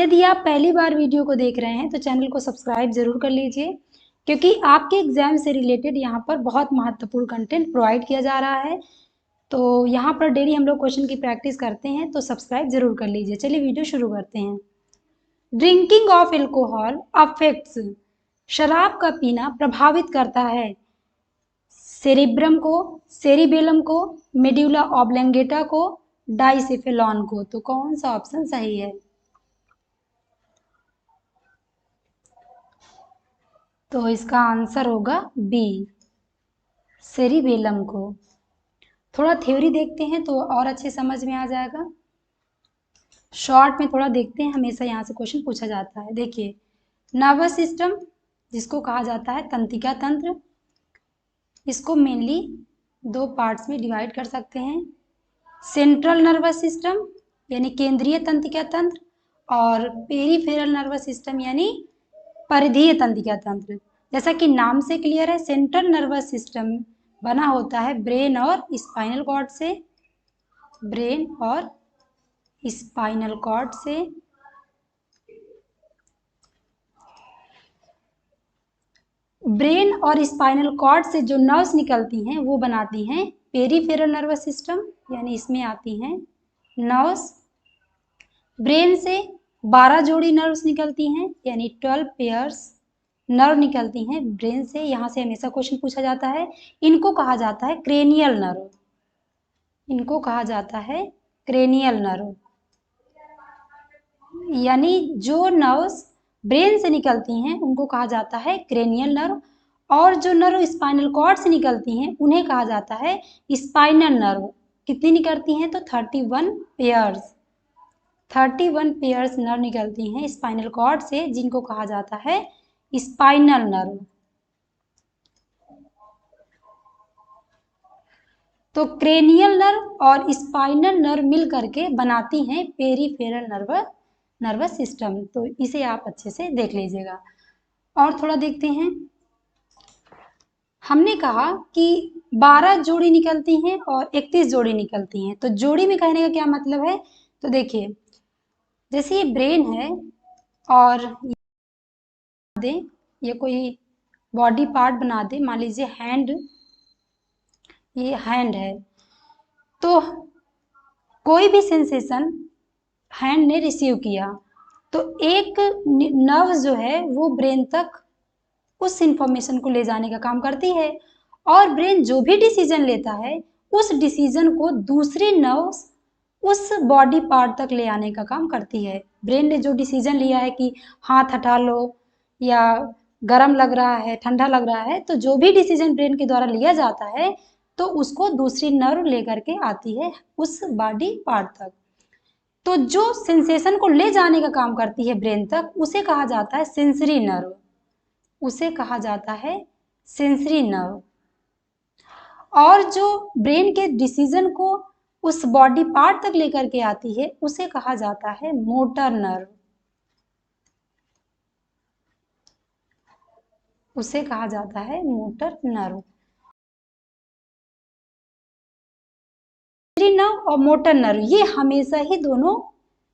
यदि आप पहली बार वीडियो को देख रहे हैं तो चैनल को सब्सक्राइब जरूर कर लीजिए, क्योंकि आपके एग्जाम से रिलेटेड यहाँ पर बहुत महत्वपूर्ण कंटेंट प्रोवाइड किया जा रहा है। तो यहाँ पर डेली हम लोग क्वेश्चन की प्रैक्टिस करते हैं, तो सब्सक्राइब जरूर कर लीजिए। चलिए वीडियो शुरू करते हैं। ड्रिंकिंग ऑफ एल्कोहल अफेक्ट्स, शराब का पीना प्रभावित करता है सेरिब्रम को, सेरिबेलम को, मेड्यूला ऑब्लेंगेटा को, डाइसेफेलॉन को। तो कौन सा ऑप्शन सही है? तो इसका आंसर होगा बी, सेरिबेलम को। थोड़ा थ्योरी देखते हैं तो और अच्छे समझ में आ जाएगा। शॉर्ट में थोड़ा देखते हैं, हमेशा यहाँ से क्वेश्चन पूछा जाता है। देखिए, नर्वस सिस्टम जिसको कहा जाता है तंत्रिका तंत्र, इसको मेनली दो पार्ट्स में डिवाइड कर सकते हैं। सेंट्रल नर्वस सिस्टम यानी केंद्रीय तंत्रिका तंत्र, और पेरिफेरल नर्वस सिस्टम यानी परिधीय तंत्रिका तंत्र। जैसा कि नाम से क्लियर है, सेंट्रल नर्वस सिस्टम बना होता है ब्रेन और स्पाइनल कॉर्ड से, ब्रेन और स्पाइनल कॉर्ड से। ब्रेन और स्पाइनल कॉर्ड से जो नर्व्स निकलती हैं वो बनाती हैं पेरिफेरल नर्वस सिस्टम, यानी इसमें आती हैं नर्व्स। ब्रेन से 12 जोड़ी नर्व्स निकलती हैं, यानी 12 पेयर्स नर्व निकलती हैं ब्रेन से। यहाँ से हमेशा क्वेश्चन पूछा जाता है। इनको कहा जाता है क्रेनियल नर्व, इनको कहा जाता है क्रेनियल नर्व। यानी जो नर्व्स ब्रेन से निकलती हैं उनको कहा जाता है क्रेनियल नर्व, और जो नर्व स्पाइनल कॉर्ड से निकलती हैं उन्हें कहा जाता है स्पाइनल नर्व। कितनी निकलती हैं? तो 31 पेयर्स, 31 पेयर्स नर्व निकलती हैं स्पाइनल कॉर्ड से, जिनको कहा जाता है स्पाइनल नर्व। तो क्रेनियल नर्व और स्पाइनल नर्व मिल करके बनाती हैं पेरिफेरल नर्वस सिस्टम। तो इसे आप अच्छे से देख लीजिएगा। और थोड़ा देखते हैं। हमने कहा कि 12 जोड़ी निकलती हैं और 31 जोड़ी निकलती हैं। तो जोड़ी में कहने का क्या मतलब है? तो देखिए, जैसे ये ब्रेन है और ये कोई बॉडी पार्ट बना दे, मान लीजिए हैंड, ये हैंड है, तो कोई भी सेंसेशन हैंड ने रिसीव किया तो एक नर्व जो है वो ब्रेन तक उस इंफॉर्मेशन को ले जाने का काम करती है, और ब्रेन जो भी डिसीजन लेता है उस डिसीजन को दूसरी नर्व्स उस बॉडी पार्ट तक ले आने का काम करती है। ब्रेन ने जो डिसीजन लिया है कि हाथ हटा लो, या गर्म लग रहा है, ठंडा लग रहा है, तो जो भी डिसीजन ब्रेन के द्वारा लिया जाता है तो उसको दूसरी नर्व लेकर के आती है उस बॉडी पार्ट तक। तो जो सेंसेशन को ले जाने का काम करती है ब्रेन तक, उसे कहा जाता है सेंसरी नर्व, उसे कहा जाता है सेंसरी नर्व। और जो ब्रेन के डिसीजन को उस बॉडी पार्ट तक लेकर के आती है उसे कहा जाता है मोटर नर्व, उसे कहा जाता है मोटर नर्व। सेंसरी नर्व और मोटर नर्व ये हमेशा ही दोनों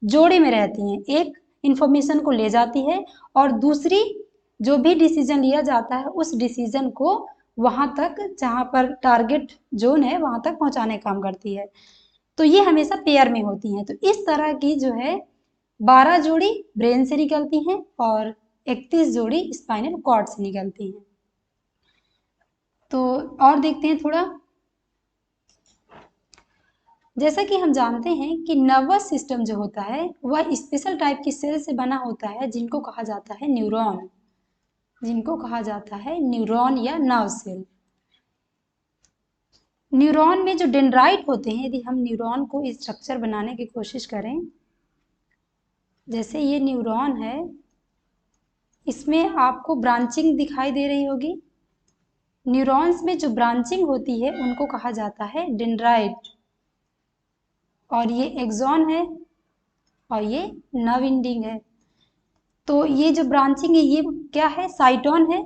जोड़े में रहती हैं। एक इंफॉर्मेशन को ले जाती है और दूसरी जो भी डिसीजन लिया जाता है उस डिसीजन को वहां तक जहां पर टारगेट जोन है वहां तक पहुंचाने का काम करती है। तो ये हमेशा पेयर में होती हैं। तो इस तरह की जो है 12 जोड़ी ब्रेन से निकलती हैं और 31 जोड़ी स्पाइनल कॉर्ड से निकलती हैं। तो और देखते हैं थोड़ा। जैसा कि हम जानते हैं कि नर्वस सिस्टम जो होता है वह स्पेशल टाइप की सेल से बना होता है, जिनको कहा जाता है न्यूरॉन, जिनको कहा जाता है न्यूरॉन या नर्व सेल। न्यूरॉन में जो डेंड्राइट होते हैं, यदि हम न्यूरॉन को स्ट्रक्चर बनाने की कोशिश करें, जैसे ये न्यूरॉन है, इसमें आपको ब्रांचिंग दिखाई दे रही होगी। न्यूरॉन्स में जो ब्रांचिंग होती है उनको कहा जाता है डेंड्राइट, और ये एक्सॉन है और ये नर्व एंडिंग है। तो ये जो ब्रांचिंग है ये क्या है? साइटोन है,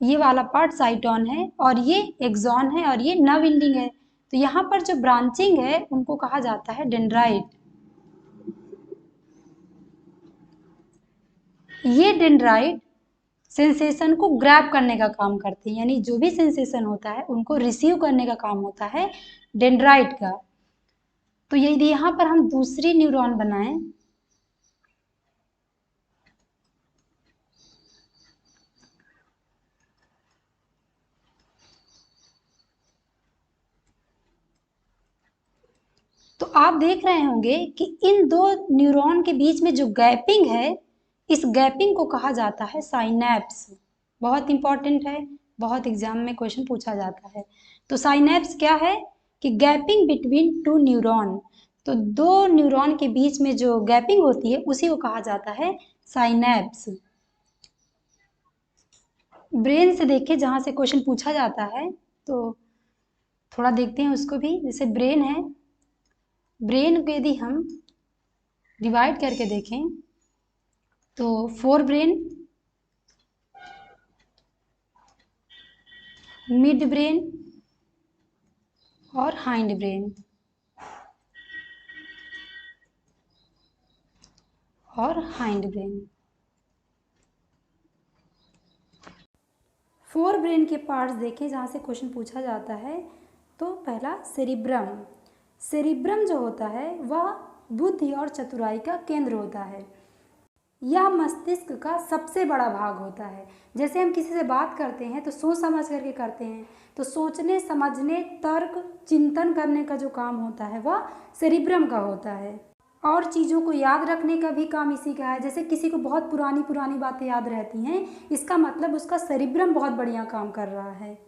ये वाला पार्ट साइटोन है, और ये एक्सॉन है, और ये नर्व एंडिंग है। तो यहाँ पर जो ब्रांचिंग है उनको कहा जाता है डेंड्राइट। ये डेंड्राइट सेंसेशन को ग्रैब करने का काम करते हैं, यानी जो भी सेंसेशन होता है उनको रिसीव करने का काम होता है डेंड्राइट का। तो यदि यहाँ पर हम दूसरी न्यूरॉन बनाएं, तो आप देख रहे होंगे कि इन दो न्यूरॉन के बीच में जो गैपिंग है, इस गैपिंग को कहा जाता है साइनैप्स। बहुत इंपॉर्टेंट है, बहुत एग्जाम में क्वेश्चन पूछा जाता है। तो साइनैप्स क्या है कि गैपिंग बिटवीन टू न्यूरॉन, तो दो न्यूरॉन के बीच में जो गैपिंग होती है उसी को कहा जाता है साइनैप्स। ब्रेन से देखिए, जहाँ से क्वेश्चन पूछा जाता है तो थोड़ा देखते हैं उसको भी। जैसे ब्रेन है, ब्रेन को यदि हम डिवाइड करके देखें तो फोर ब्रेन, मिड ब्रेन और हाइंड ब्रेन और हाइंड ब्रेन। फोर ब्रेन के पार्ट्स देखें जहाँ से क्वेश्चन पूछा जाता है। तो पहला सेरिब्रम, सेरिब्रम जो होता है वह बुद्धि और चतुराई का केंद्र होता है। यह मस्तिष्क का सबसे बड़ा भाग होता है। जैसे हम किसी से बात करते हैं तो सोच समझ करके करते हैं, तो सोचने समझने तर्क चिंतन करने का जो काम होता है वह सेरिब्रम का होता है। और चीज़ों को याद रखने का भी काम इसी का है। जैसे किसी को बहुत पुरानी पुरानी बातें याद रहती हैं, इसका मतलब उसका सेरिब्रम बहुत बढ़िया काम कर रहा है।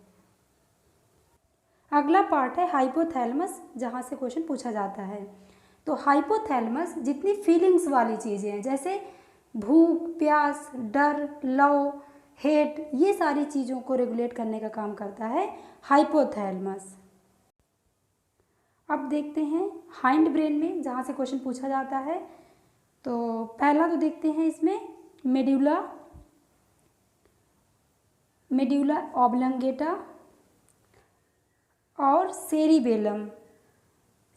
अगला पार्ट है हाइपोथैलेमस, जहाँ से क्वेश्चन पूछा जाता है। तो हाइपोथैलेमस जितनी फीलिंग्स वाली चीज़ें हैं, जैसे भूख, प्यास, डर, लव, हेट, ये सारी चीज़ों को रेगुलेट करने का काम करता है हाइपोथैलेमस। अब देखते हैं हाइंड ब्रेन में, जहाँ से क्वेश्चन पूछा जाता है। तो पहला तो देखते हैं इसमें मेड्यूला, मेड्यूला ऑब्लंगेटा और सेरिबेलम।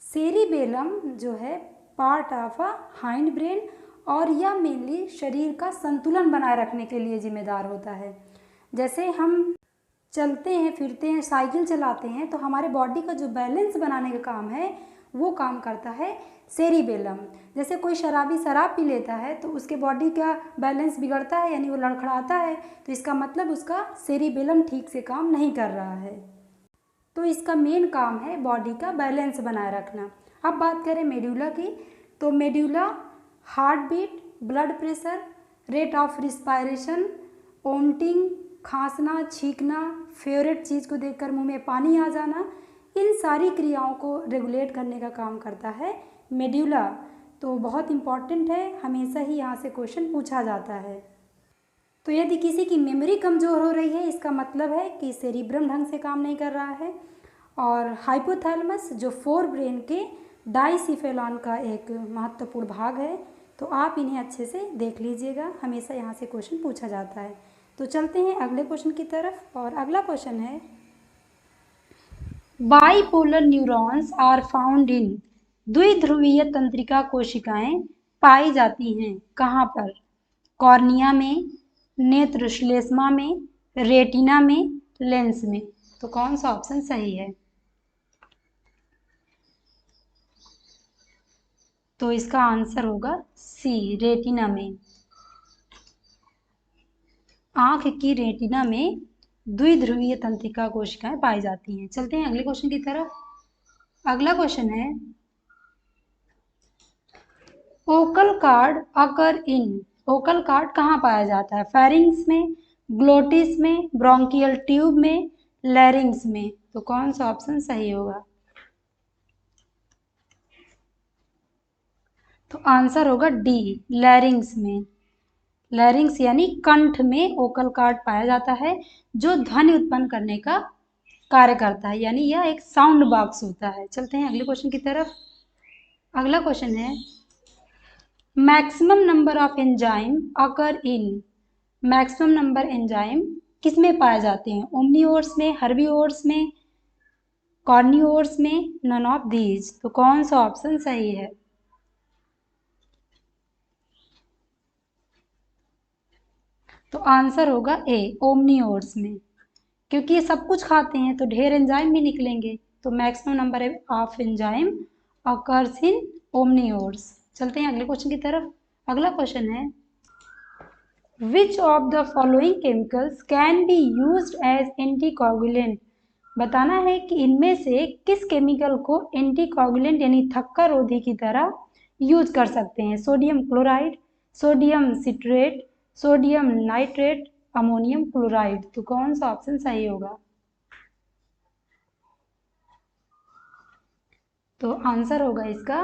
सेरिबेलम जो है part of a hind brain, और यह मेनली शरीर का संतुलन बनाए रखने के लिए जिम्मेदार होता है। जैसे हम चलते हैं फिरते हैं, साइकिल चलाते हैं, तो हमारे बॉडी का जो बैलेंस बनाने का काम है वो काम करता है सेरिबेलम। जैसे कोई शराबी शराब पी लेता है तो उसके बॉडी का बैलेंस बिगड़ता है, यानी वो लड़खड़ाता है, तो इसका मतलब उसका सेरिबेलम ठीक से काम नहीं कर रहा है। तो इसका मेन काम है बॉडी का बैलेंस बनाए रखना। अब बात करें मेड्यूला की, तो medulla heart beat, blood pressure, rate of respiration, vomiting, खांसना, छींकना, फेवरेट चीज़ को देखकर मुंह में पानी आ जाना, इन सारी क्रियाओं को रेगुलेट करने का काम करता है मेड्यूला। तो बहुत इम्पॉर्टेंट है, हमेशा ही यहाँ से क्वेश्चन पूछा जाता है। तो यदि किसी की मेमोरी कमज़ोर हो रही है, इसका मतलब है कि सेरिब्रम ढंग से काम नहीं कर रहा है। और हाइपोथैलेमस जो फोर ब्रेन के डाइसिफेलॉन का एक महत्वपूर्ण भाग है, तो आप इन्हें अच्छे से देख लीजिएगा, हमेशा यहाँ से क्वेश्चन पूछा जाता है। तो चलते हैं अगले क्वेश्चन की तरफ, और अगला क्वेश्चन है bipolar neurons are found in, द्विध्रुवीय तंत्रिका कोशिकाएं पाई जाती हैं कहाँ पर? कॉर्निया में, नेत्र श्लेष्मा में, रेटिना में, लेंस में। तो कौन सा ऑप्शन सही है? तो इसका आंसर होगा सी, रेटिना में। आंख की रेटिना में द्विध्रुवीय तंत्रिका कोशिकाएं पाई जाती हैं। चलते हैं अगले क्वेश्चन की तरफ। अगला क्वेश्चन है ओकल कार्ड अकर इन, ओकल कार्ड कहाँ पाया जाता है? फेरिंग्स में, ग्लोटिस में, ब्रोंकियल ट्यूब में, लैरिंग्स में। तो कौन सा ऑप्शन सही होगा? तो आंसर होगा डी, लैरिंग्स में। लैरिंग्स यानी कंठ में ओकल कार्ड पाया जाता है, जो ध्वनि उत्पन्न करने का कार्य करता है, यानी यह एक साउंड बॉक्स होता है। चलते हैं अगले क्वेश्चन की तरफ। अगला क्वेश्चन है maximum number of enzyme occur in, maximum number enzyme किस में पाए जाते हैं? ओमनीओर्स में, हर्बीओर्स में, कॉर्निओर्स में, नन ऑफ दीज। तो कौन सा ऑप्शन सही है? तो आंसर होगा ए, ओमनिओर्स में, क्योंकि ये सब कुछ खाते हैं तो ढेर एंजाइम भी निकलेंगे। तो maximum number of enzyme occurs in omnivores. चलते हैं अगले क्वेश्चन की तरफ। अगला क्वेश्चन है, which of the following chemicals can be used as anticoagulant. बताना है कि इनमें से किस केमिकल को एंटीकोगुलेंट यानी थक्का रोधी की तरह यूज कर सकते हैं। Sodium chloride, sodium citrate, sodium nitrate, ammonium chloride. तो कौन सा ऑप्शन सही होगा? तो आंसर होगा इसका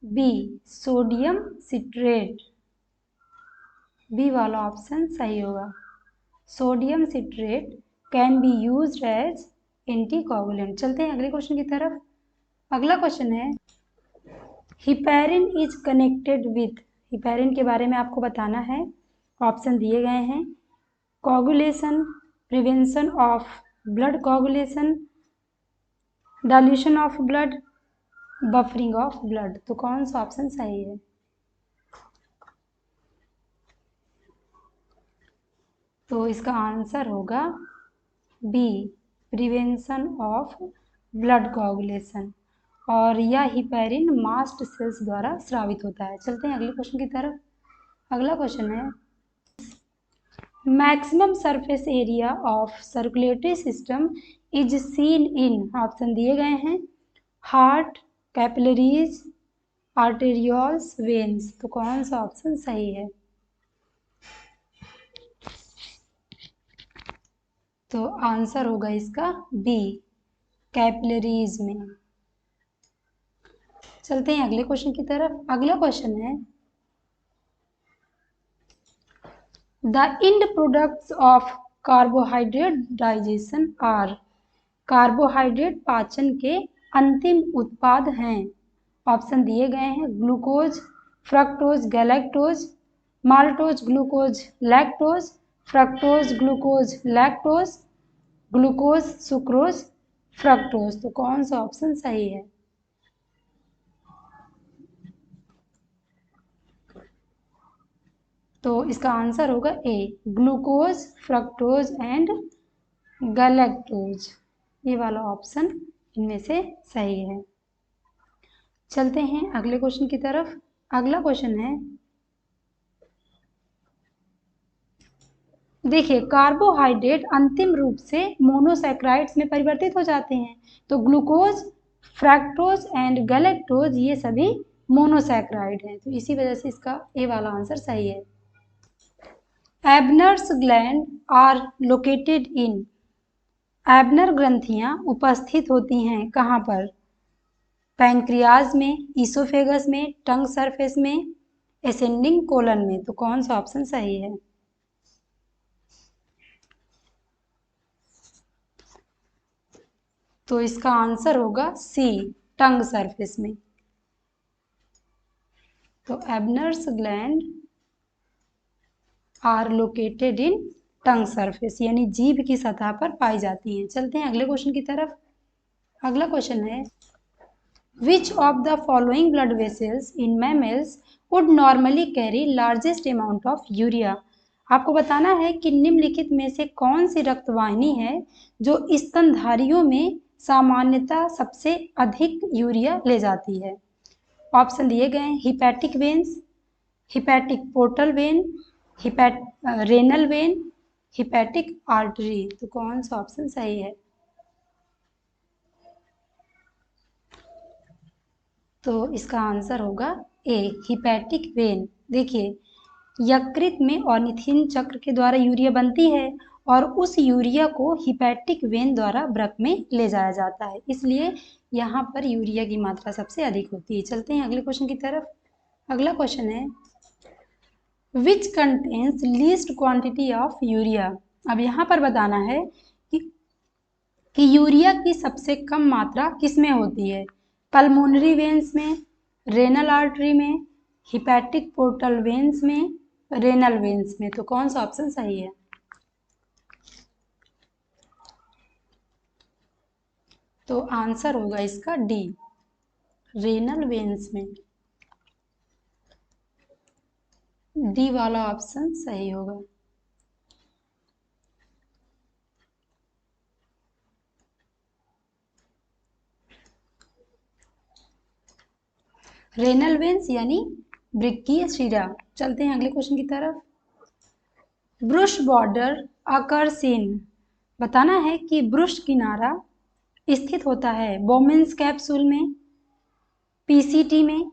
बी, सोडियम सिट्रेट। बी वाला ऑप्शन सही होगा। Sodium citrate can be used as anticoagulant. चलते हैं अगले क्वेश्चन की तरफ। अगला क्वेश्चन है, heparin is connected with. Heparin के बारे में आपको बताना है। ऑप्शन दिए गए हैं, coagulation, prevention of blood coagulation, dilution of blood, buffering of blood. तो कौन सा ऑप्शन सही है? तो इसका आंसर होगा B, prevention of blood coagulation. और यह हिपैरिन मास्ट सेल्स द्वारा स्रावित होता है। चलते हैं अगले क्वेश्चन की तरफ। अगला क्वेश्चन है, maximum surface area of circulatory system is seen in. Option दिए गए हैं, हार्ट, कैपिलरीज, आर्टेरियोल्स, वेन्स। तो कौन सा ऑप्शन सही है? तो आंसर होगा इसका बी, कैपिलरीज में। चलते हैं अगले क्वेश्चन की तरफ। अगला क्वेश्चन है, the end products of carbohydrate digestion are. Carbohydrate पाचन के अंतिम उत्पाद हैं। ऑप्शन दिए गए हैं, glucose, fructose, galactose, maltose, glucose, lactose, fructose, glucose, lactose, glucose, sucrose, fructose. तो कौन सा ऑप्शन सही है? तो इसका आंसर होगा ए, ग्लूकोज, फ्रक्टोज एंड गैलेक्टोज। ये वाला ऑप्शन इनमें से सही है। चलते हैं अगले क्वेश्चन की तरफ। अगला क्वेश्चन है, देखिए कार्बोहाइड्रेट अंतिम रूप से मोनोसैक्राइड्स में परिवर्तित हो जाते हैं। तो ग्लूकोज, फ्रक्टोज एंड गैलेक्टोज ये सभी मोनोसैक्राइड हैं। तो इसी वजह से इसका ए वाला आंसर सही है। Ebner's gland are located in. Ebner ग्रंथियां उपस्थित होती हैं कहाँ पर? पैंक्रियाज में, ईसोफेगस में, टंग सरफेस में, एसेंडिंग कोलन में। तो कौन सा ऑप्शन सही है? तो इसका आंसर होगा सी, टंग सरफेस में। तो Ebner's gland are located in tongue surface, यानी जीभ की सतह पर पाई जाती हैं। चलते हैं अगले क्वेश्चन की तरफ। अगला क्वेश्चन है, which of the following blood vessels in mammals would normally carry largest amount of urea. आपको बताना है कि निम्नलिखित में से कौन सी रक्तवाहिनी है जो स्तनधारियों में सामान्यतः सबसे अधिक यूरिया ले जाती है। ऑप्शन दिए गए हैं, hepatic veins, hepatic portal vein, renal vein, hepatic artery. तो कौन सा ऑप्शन सही है? तो इसका आंसर होगा ए, हिपैटिक वेन। देखिए यकृत में ऑर्निथिन चक्र के द्वारा यूरिया बनती है और उस यूरिया को हिपैटिक वेन द्वारा वृक्क में ले जाया जाता है, इसलिए यहाँ पर यूरिया की मात्रा सबसे अधिक होती है। चलते हैं अगले क्वेश्चन की तरफ। अगला क्वेश्चन है, which contains least quantity of urea. अब यहाँ पर बताना है कि यूरिया की सबसे कम मात्रा किसमें होती है? पल्मोनरी वेन्स में, रेनल आर्टरी में, हिपैटिक पोर्टल वेन्स में, रेनल वेन्स में। तो कौन सा ऑप्शन सही है? तो आंसर होगा इसका डी, रेनल वेन्स में। डी वाला ऑप्शन सही होगा। रेनल वेन्स यानी वृक्कीय शिरा। चलते हैं अगले क्वेश्चन की तरफ। ब्रुश बॉर्डर अकर्स इन, बताना है कि ब्रुश किनारा स्थित होता है बोमेन्स कैप्सूल में, पीसीटी में,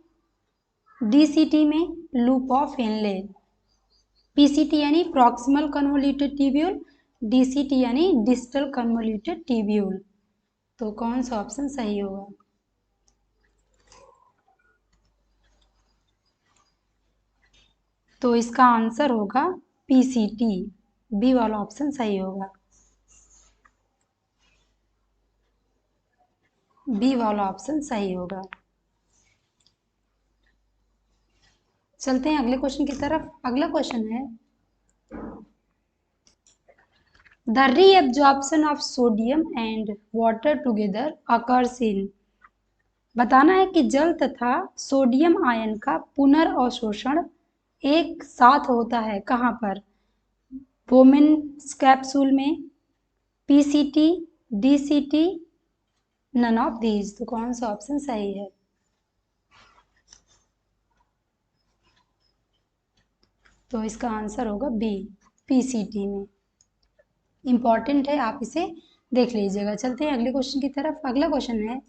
डीसीटी में, लूप ऑफ हेनले। पीसीटी यानी प्रॉक्सिमल कन्वोल्यूटेड ट्यूब्यूल, डीसीटी यानी डिस्टल कन्वोल्यूटेड ट्यूब्यूल। तो कौन सा ऑप्शन सही होगा? तो इसका आंसर होगा पीसीटी, बी वाला ऑप्शन सही होगा, बी वाला ऑप्शन सही होगा। चलते हैं अगले क्वेश्चन की तरफ। अगला क्वेश्चन है the reabsorption of sodium and water together occurs in, बताना है कि जल तथा सोडियम आयन का पुनर्अवशोषण एक साथ होता है कहाँ पर? बोमेन्स कैप्सूल में, PCT, DCT, none of these. तो कौन सा ऑप्शन सही है? तो इसका आंसर होगा बी, पीसीटी में। इंपॉर्टेंट है, आप इसे देख लीजिएगा। चलते हैं अगले क्वेश्चन की तरफ। अगला क्वेश्चन है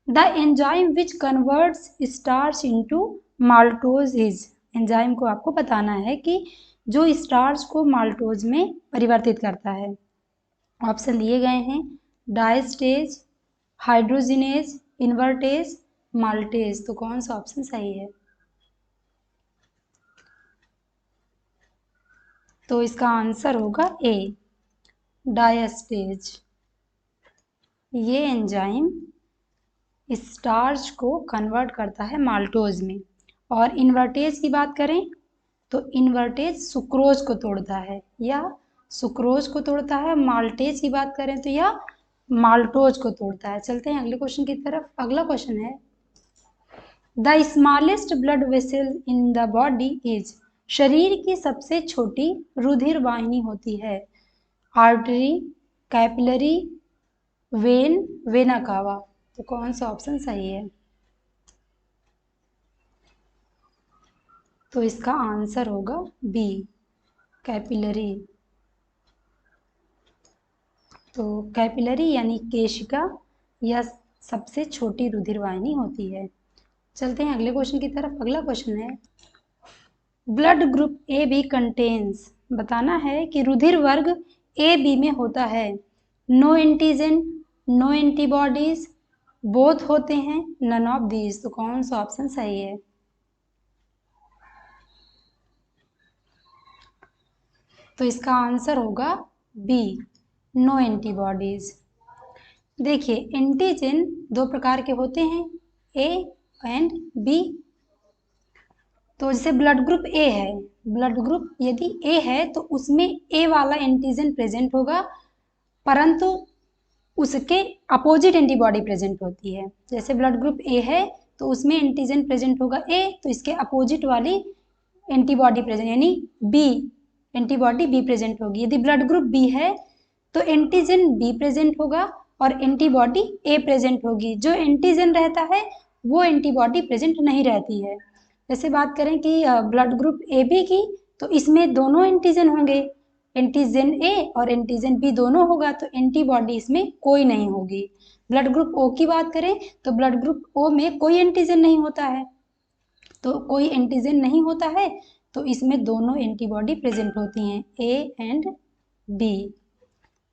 the enzyme which converts starch into maltose is, enzyme को आपको बताना है कि जो स्टार्च को माल्टोज में परिवर्तित करता है। ऑप्शन दिए गए हैं डायस्टेज, हाइड्रोजिनेज, इन्वर्टेज, माल्टेज। तो कौन सा ऑप्शन सही है? तो इसका आंसर होगा ए, डायस्टेज। ये एंजाइम स्टार्च को कन्वर्ट करता है माल्टोज में। और इन्वर्टेज की बात करें तो इन्वर्टेज सुक्रोज को तोड़ता है या सुक्रोज को तोड़ता है। माल्टेज की बात करें तो यह माल्टोज को तोड़ता है। चलते हैं अगले क्वेश्चन की तरफ। अगला क्वेश्चन है the smallest blood vessel in the body is, शरीर की सबसे छोटी रुधिर वाहिनी होती है artery, capillary, when, vena cava. तो कौन सा ऑप्शन सही है? तो इसका आंसर होगा बी, कैपिलरी। तो कैपिलरी यानी केशिका यह सबसे छोटी रुधिर वाहिनी होती है। चलते हैं अगले क्वेश्चन की तरफ। अगला क्वेश्चन है blood group A B contains, बताना है कि रुधिर वर्ग ए बी में होता है no antigen, no antibodies, both होते हैं, नन ऑफ दीज। तो कौन सा ऑप्शन सही है? तो इसका आंसर होगा बी, नो एंटीबॉडीज। देखिए एंटीजन दो प्रकार के होते हैं, ए एंड बी। तो जैसे ब्लड ग्रुप ए है, ब्लड ग्रुप यदि ए है तो उसमें ए वाला एंटीजन प्रेजेंट होगा, परंतु उसके अपोजिट एंटीबॉडी प्रेजेंट होती है। जैसे ब्लड ग्रुप ए है तो उसमें एंटीजन प्रेजेंट होगा ए, तो इसके अपोजिट वाली एंटीबॉडी प्रेजेंट यानी बी, एंटीबॉडी बी प्रेजेंट होगी। यदि ब्लड ग्रुप बी है तो एंटीजन बी प्रेजेंट होगा और एंटीबॉडी ए प्रेजेंट होगी। जो एंटीजन रहता है वो एंटीबॉडी प्रेजेंट नहीं रहती है। जैसे बात करें कि ब्लड ग्रुप ए बी की, तो इसमें दोनों एंटीजन होंगे, एंटीजन ए और एंटीजन बी दोनों होगा, तो एंटीबॉडी इसमें कोई नहीं होगी। ब्लड ग्रुप ओ की बात करें तो ब्लड ग्रुप ओ में कोई एंटीजन नहीं होता है, तो कोई एंटीजन नहीं होता है तो इसमें दोनों एंटीबॉडी प्रेजेंट होती हैं ए एंड बी।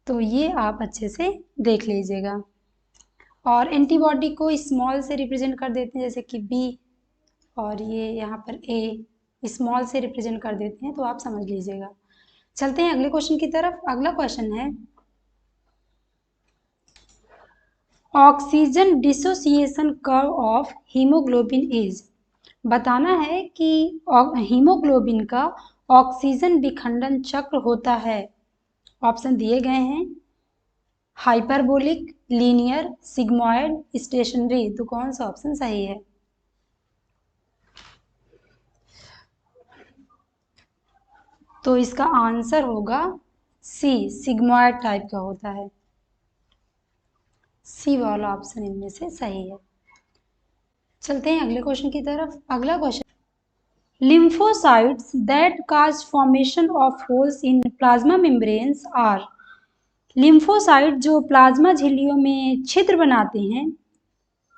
तो ये आप अच्छे से देख लीजिएगा। और एंटीबॉडी को स्मॉल से रिप्रेजेंट कर देते हैं, जैसे कि बी, और ये यहाँ पर ए स्मॉल से रिप्रेजेंट कर देते हैं, तो आप समझ लीजिएगा। चलते हैं अगले क्वेश्चन की तरफ। अगला क्वेश्चन है oxygen dissociation curve of haemoglobin is, बताना है कि हीमोग्लोबिन का ऑक्सीजन विखंडन चक्र होता है। ऑप्शन दिए गए हैं हाइपरबोलिक, लीनियर, सिग्मॉयड, स्टेशनरी। तो कौन सा ऑप्शन सही है? तो इसका आंसर होगा सी, सिग्मॉयड टाइप का होता है। सी वाला ऑप्शन इनमें से सही है। चलते हैं अगले क्वेश्चन की तरफ। अगला question, lymphocytes that cause formation of holes in plasma membranes are, lymphocyte जो प्लाज्मा झिल्लियों में छिद्र बनाते हैं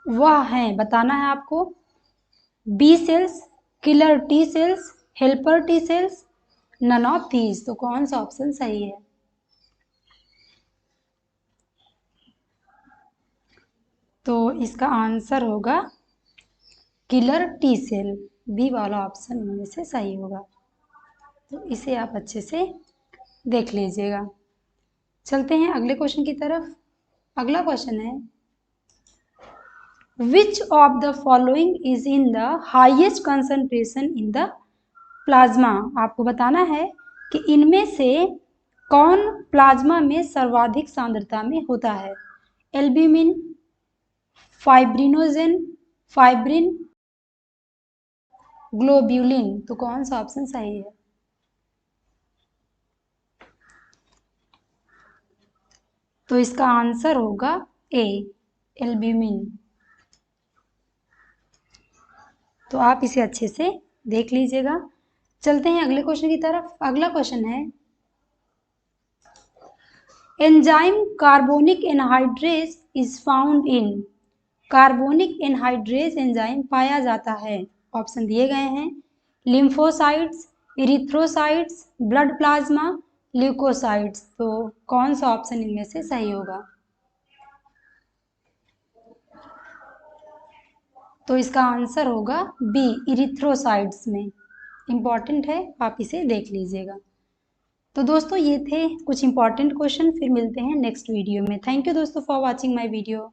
वह हैं, बताना है आपको, B cells, killer T cells, helper T cells, none of these. तो कौन सा ऑप्शन सही है? तो इसका आंसर होगा किलर टी सेल, बी वाला ऑप्शन इनमें से सही होगा। तो इसे आप अच्छे से देख लीजिएगा। चलते हैं अगले क्वेश्चन की तरफ। अगला क्वेश्चन है, which of the following is in the highest concentration in the plasma. आपको बताना है कि इनमें से कौन प्लाज्मा में सर्वाधिक सांद्रता में होता है। Albumin, fibrinogen, fibrin, globulin. तो कौन सा ऑप्शन सही है? तो इसका आंसर होगा ए, एल्ब्यूमिन। तो आप इसे अच्छे से देख लीजिएगा। चलते हैं अगले क्वेश्चन की तरफ। अगला क्वेश्चन है, enzyme carbonic anhydrase is found in, carbonic anhydrase enzyme पाया जाता है। ऑप्शन दिए गए हैं, lymphocytes, erythrocytes, blood plasma, leucocytes. तो कौन सा ऑप्शन इनमें से सही होगा? तो इसका आंसर होगा बी, इरिथ्रोसाइट्स में। इंपॉर्टेंट है, आप इसे देख लीजिएगा। तो दोस्तों ये थे कुछ इंपॉर्टेंट क्वेश्चन। फिर मिलते हैं नेक्स्ट वीडियो में। थैंक यू दोस्तों फॉर वॉचिंग माय वीडियो।